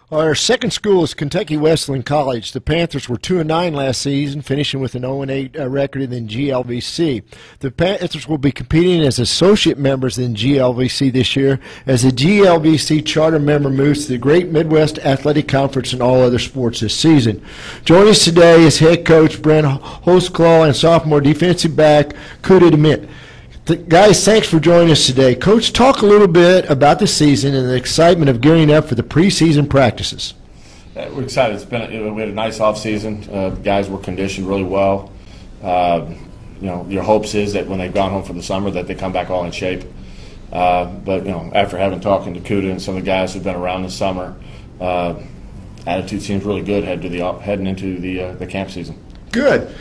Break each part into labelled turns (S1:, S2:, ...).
S1: Our second school is Kentucky Wesleyan College. The Panthers were 2-9 last season, finishing with an 0-8 record in the GLVC. The Panthers will be competing as associate members in GLVC this year as the GLVC charter member moves to the Great Midwest Athletic Conference and all other sports this season. Joining us today is head coach Brent Hostclaw and sophomore defensive back Kuda Demit. Guys, thanks for joining us today. Coach, talk a little bit about the season and the excitement of gearing up for the preseason practices.
S2: We're excited. We had a nice off season. Guys were conditioned really well. Your hopes is that when they've gone home for the summer that they come back all in shape. But after having talking to Kuda and some of the guys who've been around this summer, attitude seems really good heading into the camp season.
S1: Good.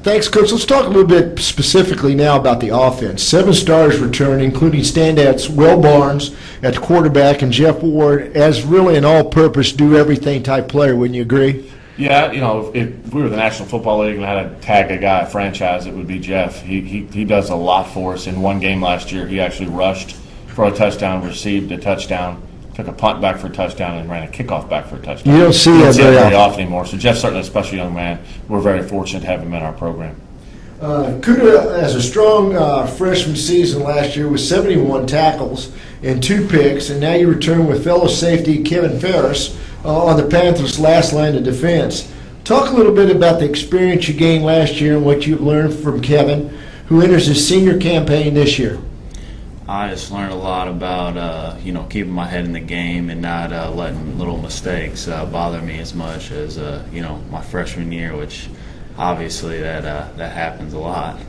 S1: Thanks, Coach. Let's talk a little bit specifically now about the offense. 7 starters return, including standouts Will Barnes at the quarterback and Jeff Ward as really an all-purpose, do-everything type player. Wouldn't you agree?
S2: Yeah, if we were the National Football League and had to tag a guy, a franchise, it would be Jeff. He does a lot for us. In one game last year, he actually rushed for a touchdown, received a touchdown, took a punt back for a touchdown, and ran a kickoff back for a touchdown.
S1: You don't see that
S2: very often anymore. So Jeff's certainly a special young man. We're very fortunate to have him in our program.
S1: Kuda has a strong freshman season last year with 71 tackles and 2 picks, and now you return with fellow safety Kevin Ferris on the Panthers' last line of defense. Talk a little bit about the experience you gained last year and what you've learned from Kevin, who enters his senior campaign this year.
S3: I just learned a lot about, keeping my head in the game and not letting little mistakes bother me as much as, my freshman year, which obviously that happens a lot.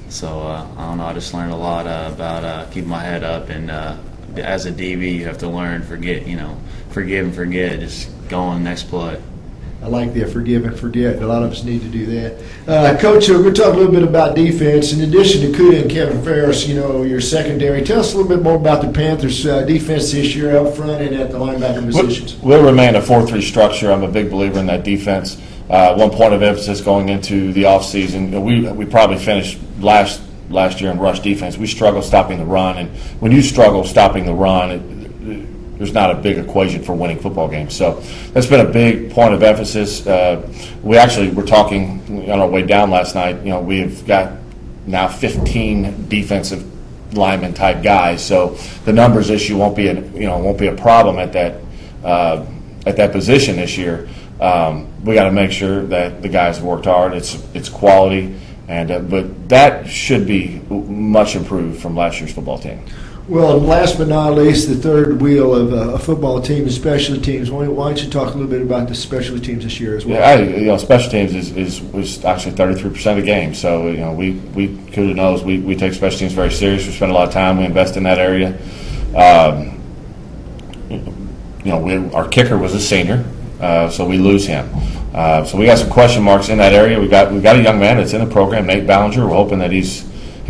S3: So, I don't know, I just learned a lot about keeping my head up. And as a DB, you have to learn, forgive and forget, just go on the next play.
S1: I like the forgive and forget. A lot of us need to do that. Coach, we're talking a little bit about defense. In addition to Kuda and Kevin Ferris, your secondary, tell us a little bit more about the Panthers' defense this year up front and at the linebacker positions.
S2: We'll remain a 4-3 structure. I'm a big believer in that defense. One point of emphasis going into the offseason, we probably finished last year in rush defense. We struggled stopping the run, and when you struggle stopping the run, there's not a big equation for winning football games. So that's been a big point of emphasis. We actually were talking on our way down last night. We've got now 15 defensive lineman type guys. So the numbers issue won't be a problem at that position this year. We got to make sure that the guys have worked hard. It's quality, but that should be much improved from last year's football team.
S1: Well, and last but not least, the third wheel of a football team is special teams. Why don't you talk a little bit about the special teams this year as well?
S2: Yeah, special teams was actually 33% of the game. So Kuda knows we take special teams very serious. We spend a lot of time. We invest in that area. Our kicker was a senior, so we lose him. So we got some question marks in that area. We got a young man that's in the program, Nate Ballinger. We're hoping that he's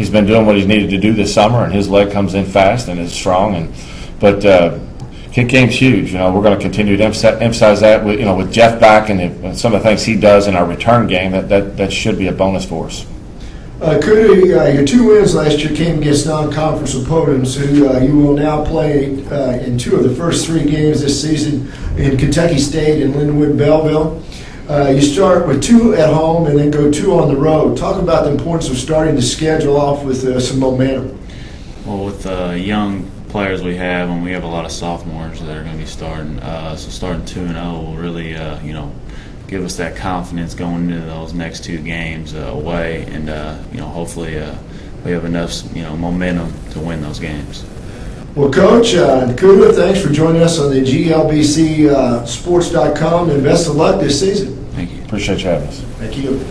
S2: been doing what he's needed to do this summer, and his leg comes in fast and is strong. But kick game's huge. We're going to continue to emphasize that. With Jeff back and some of the things he does in our return game, that should be a bonus for us.
S1: Kuda, your 2 wins last year came against non-conference opponents who you will now play in 2 of the first 3 games this season in Kentucky State and Lindenwood Belleville. You start with 2 at home and then go 2 on the road. Talk about the importance of starting the schedule off with some momentum.
S3: Well, with the young players we have, and we have a lot of sophomores that are going to be starting, so starting 2-0 will really, give us that confidence going into those next 2 games away, and hopefully we have enough, momentum to win those games.
S1: Well, Coach, Kuda, thanks for joining us on the GLVCsports.com, and best of luck this season.
S3: Thank you.
S2: Appreciate you having us.
S1: Thank you.